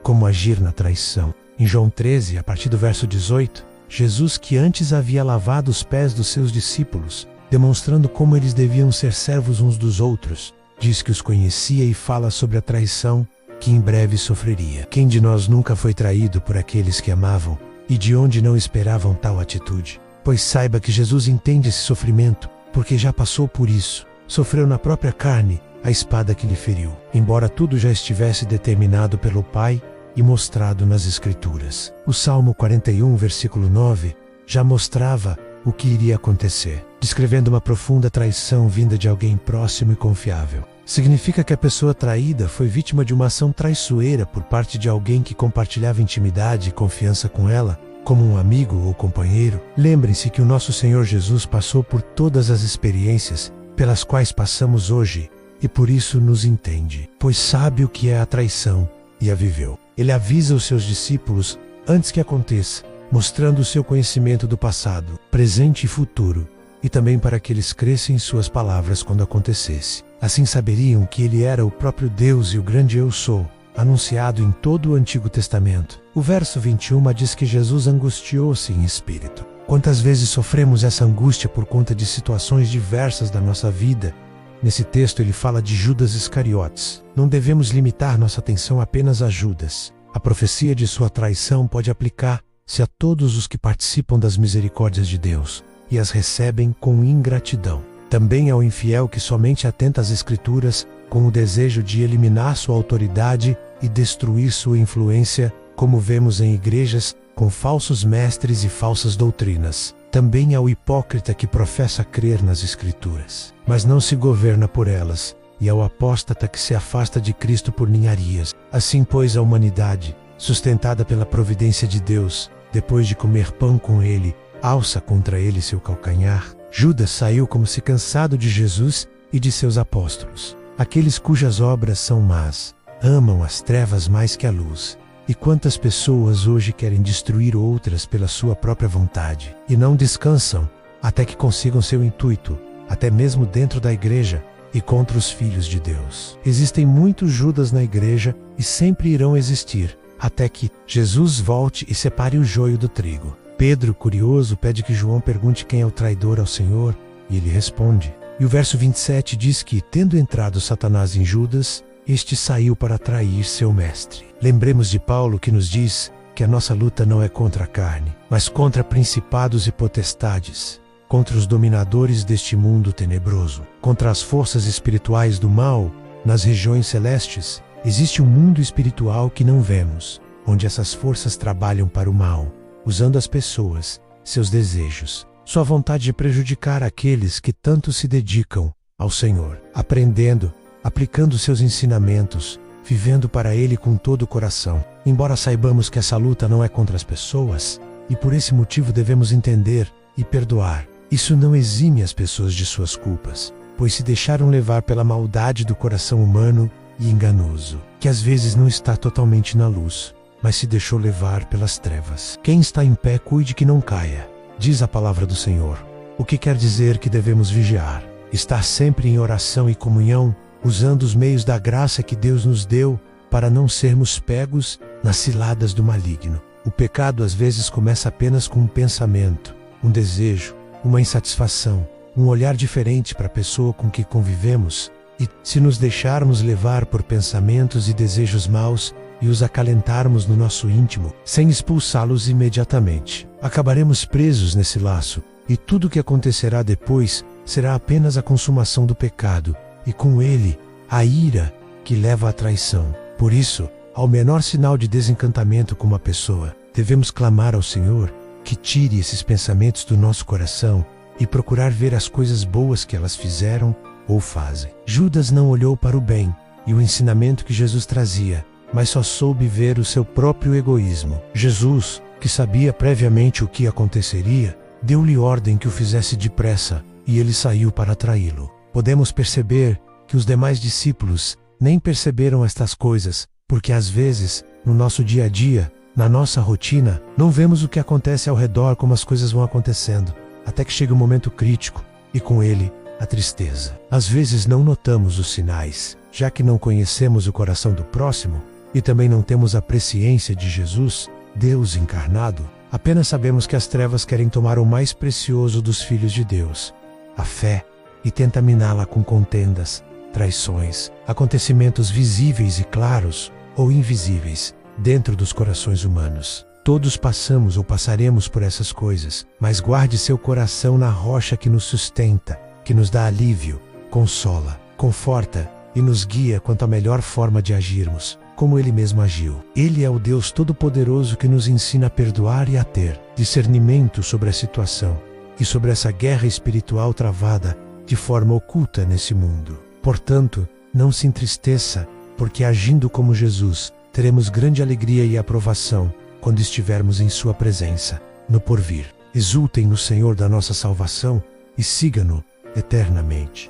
como agir na traição. Em João 13, a partir do verso 18, Jesus, que antes havia lavado os pés dos seus discípulos, demonstrando como eles deviam ser servos uns dos outros, diz que os conhecia e fala sobre a traição que em breve sofreria. Quem de nós nunca foi traído por aqueles que amavam e de onde não esperavam tal atitude? Pois saiba que Jesus entende esse sofrimento, porque já passou por isso. Sofreu na própria carne a espada que lhe feriu, embora tudo já estivesse determinado pelo Pai e mostrado nas Escrituras. O Salmo 41, versículo 9, já mostrava o que iria acontecer, descrevendo uma profunda traição vinda de alguém próximo e confiável. Significa que a pessoa traída foi vítima de uma ação traiçoeira por parte de alguém que compartilhava intimidade e confiança com ela, como um amigo ou companheiro. Lembrem-se que o nosso Senhor Jesus passou por todas as experiências pelas quais passamos hoje e por isso nos entende, pois sabe o que é a traição e a viveu. Ele avisa os seus discípulos antes que aconteça, mostrando o seu conhecimento do passado, presente e futuro, e também para que eles crescem em suas palavras quando acontecesse. Assim saberiam que ele era o próprio Deus e o grande Eu Sou, anunciado em todo o Antigo Testamento. O verso 21 diz que Jesus angustiou-se em espírito. Quantas vezes sofremos essa angústia por conta de situações diversas da nossa vida? Nesse texto ele fala de Judas Iscariotes. Não devemos limitar nossa atenção apenas a Judas. A profecia de sua traição pode aplicar-se a todos os que participam das misericórdias de Deus e as recebem com ingratidão. Também ao infiel que somente atenta às Escrituras com o desejo de eliminar sua autoridade e destruir sua influência, como vemos em igrejas com falsos mestres e falsas doutrinas. Também ao hipócrita que professa crer nas Escrituras, mas não se governa por elas, e ao apóstata que se afasta de Cristo por ninharias. Assim, pois, a humanidade, sustentada pela providência de Deus, depois de comer pão com ele, alça contra ele seu calcanhar. Judas saiu como se cansado de Jesus e de seus apóstolos. Aqueles cujas obras são más, amam as trevas mais que a luz. E quantas pessoas hoje querem destruir outras pela sua própria vontade, e não descansam até que consigam seu intuito, até mesmo dentro da igreja e contra os filhos de Deus. Existem muitos Judas na igreja e sempre irão existir, até que Jesus volte e separe o joio do trigo. Pedro, curioso, pede que João pergunte quem é o traidor ao Senhor, e ele responde. E o verso 27 diz que, tendo entrado Satanás em Judas, este saiu para trair seu mestre. Lembremos de Paulo, que nos diz que a nossa luta não é contra a carne, mas contra principados e potestades, contra os dominadores deste mundo tenebroso, contra as forças espirituais do mal nas regiões celestes. Existe um mundo espiritual que não vemos, onde essas forças trabalham para o mal, usando as pessoas, seus desejos, sua vontade de prejudicar aqueles que tanto se dedicam ao Senhor, aprendendo, aplicando seus ensinamentos, vivendo para Ele com todo o coração. Embora saibamos que essa luta não é contra as pessoas, e por esse motivo devemos entender e perdoar, isso não exime as pessoas de suas culpas, pois se deixaram levar pela maldade do coração humano e enganoso, que às vezes não está totalmente na luz, mas se deixou levar pelas trevas. Quem está em pé, cuide que não caia, diz a palavra do Senhor, o que quer dizer que devemos vigiar, estar sempre em oração e comunhão, usando os meios da graça que Deus nos deu para não sermos pegos nas ciladas do maligno. O pecado às vezes começa apenas com um pensamento, um desejo, uma insatisfação, um olhar diferente para a pessoa com que convivemos, e se nos deixarmos levar por pensamentos e desejos maus e os acalentarmos no nosso íntimo, sem expulsá-los imediatamente, acabaremos presos nesse laço, e tudo o que acontecerá depois será apenas a consumação do pecado, e com ele, a ira que leva à traição. Por isso, ao menor sinal de desencantamento com uma pessoa, devemos clamar ao Senhor que tire esses pensamentos do nosso coração e procurar ver as coisas boas que elas fizeram ou fazem. Judas não olhou para o bem e o ensinamento que Jesus trazia, mas só soube ver o seu próprio egoísmo. Jesus, que sabia previamente o que aconteceria, deu-lhe ordem que o fizesse depressa, e ele saiu para traí-lo. Podemos perceber que os demais discípulos nem perceberam estas coisas, porque às vezes, no nosso dia a dia, na nossa rotina, não vemos o que acontece ao redor, como as coisas vão acontecendo, até que chega o momento crítico, e com ele, a tristeza. Às vezes não notamos os sinais, já que não conhecemos o coração do próximo, e também não temos a presciência de Jesus, Deus encarnado, apenas sabemos que as trevas querem tomar o mais precioso dos filhos de Deus, a fé, e tenta miná-la com contendas, traições, acontecimentos visíveis e claros, ou invisíveis, dentro dos corações humanos. Todos passamos ou passaremos por essas coisas, mas guarde seu coração na rocha que nos sustenta, que nos dá alívio, consola, conforta e nos guia quanto à melhor forma de agirmos, como Ele mesmo agiu. Ele é o Deus Todo-Poderoso que nos ensina a perdoar e a ter discernimento sobre a situação e sobre essa guerra espiritual travada de forma oculta nesse mundo. Portanto, não se entristeça, porque agindo como Jesus, teremos grande alegria e aprovação quando estivermos em sua presença, no porvir. Exultem no Senhor da nossa salvação e siga-no eternamente.